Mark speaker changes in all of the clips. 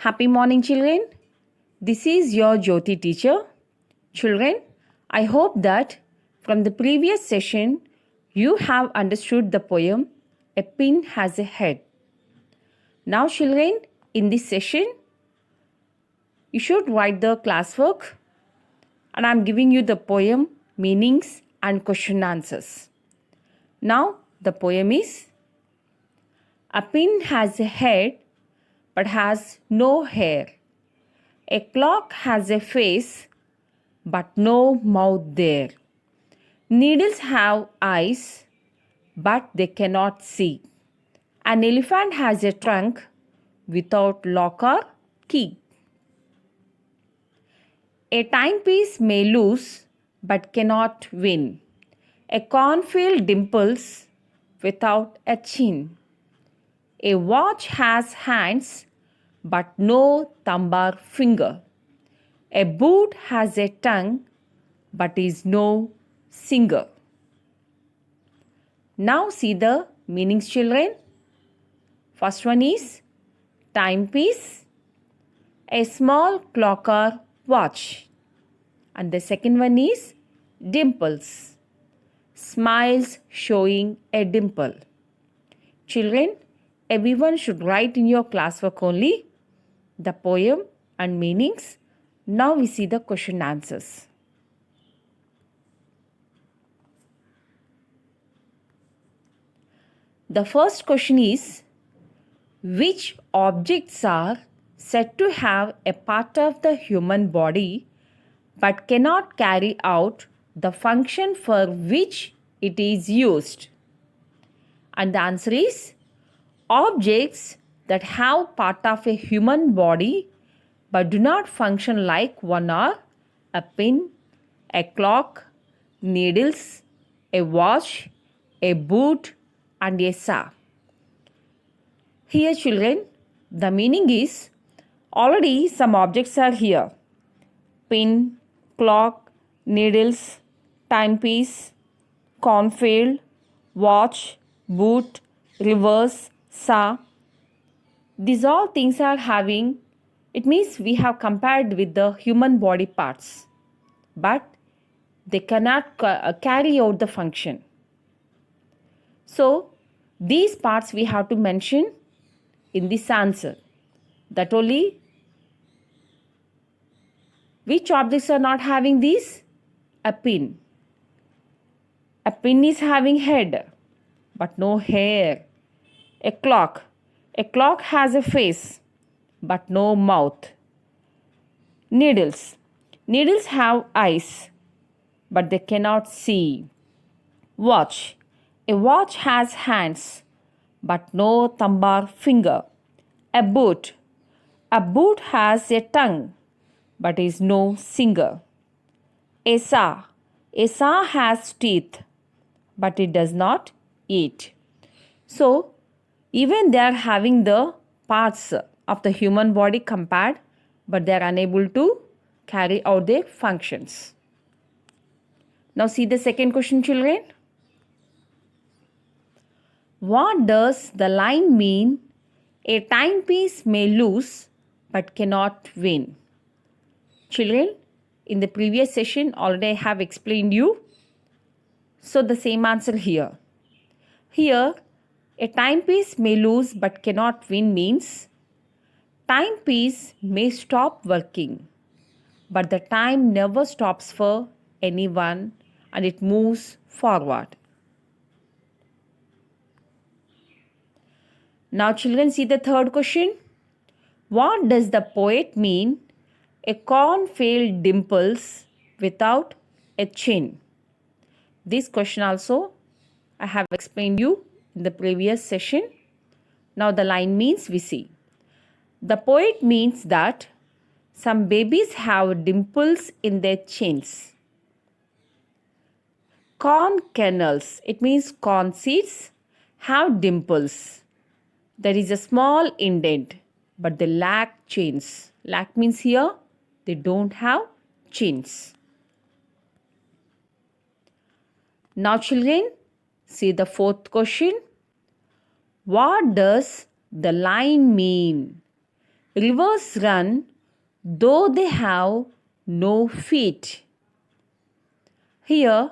Speaker 1: Happy morning, children. This is your Jyoti teacher. Children, I hope that from the previous session you have understood the poem A Pin Has a Head. Now, children, in this session you should write the classwork and I am giving you the poem meanings and question answers. Now, the poem is A pin has a head but has no hair. A clock has a face but no mouth there. Needles have eyes but they cannot see. An elephant has a trunk without lock or key. A timepiece may lose but cannot win. A cornfield dimples without a chin. A watch has hands but no thumb or finger. A boot has a tongue but is no singer. Now see the meanings, children. First one is timepiece, a small clock or watch. And the second one is dimples, smiles showing a dimple. Children, everyone should write in your classwork only the poem and meanings. Now we see the question answers. The first question is, which objects are said to have a part of the human body but cannot carry out the function for which it is used? And the answer is objects that have part of a human body but do not function like one are a pin, a clock, needles, a watch, a boot and a saw. Here, children, the meaning is already some objects are here. Pin, clock, needles, timepiece, cornfield, watch, boot, reverse, saw. These all things are having, it means we have compared with the human body parts, but they cannot carry out the function. So, these parts we have to mention in this answer. That only, which objects are not having these? A pin. A pin is having head but no hair. A clock. A clock has a face but no mouth. Needles. Needles have eyes but they cannot see. Watch. A watch has hands but no thumb or finger. A boot. A boot has a tongue but is no singer. A saw. A saw has teeth but it does not eat. So, even they are having the parts of the human body compared, but they are unable to carry out their functions. Now see the second question, children. What does the line mean? A timepiece may lose but cannot win. Children, in the previous session already I have explained you. So the same answer here. Here, a timepiece may lose but cannot win means timepiece may stop working, but the time never stops for anyone and it moves forward. Now, children, see the third question. What does the poet mean? A cornfield dimples without a chin. This question also I have explained you in the previous session. Now the line means we see. The poet means that some babies have dimples in their chins. Corn kernels, it means corn seeds, have dimples. There is a small indent, but they lack chins. Lack means here they don't have chins. Now, children, see the fourth question. What does the line mean? Rivers run though they have no feet. Here,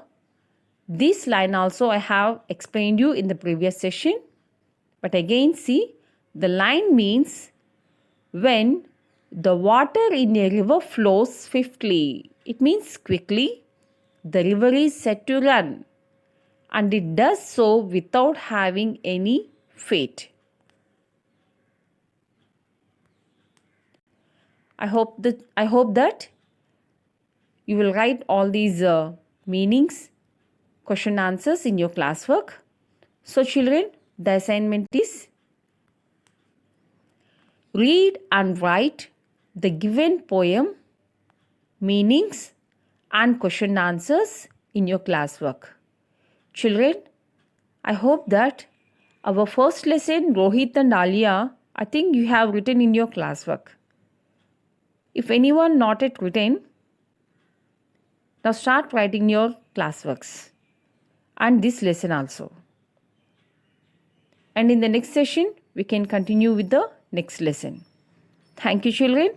Speaker 1: this line also I have explained you in the previous session. But again, see, the line means when the water in a river flows swiftly. It means quickly. The river is said to run, and it does so without having any feet. I hope that you will write all these meanings, question answers in your classwork. So children, the assignment is read and write the given poem, meanings and question answers in your classwork. Children, I hope that our first lesson, Rohit and Alia, I think you have written in your classwork. If anyone not yet written, now start writing your classworks and this lesson also. And in the next session, we can continue with the next lesson. Thank you, children.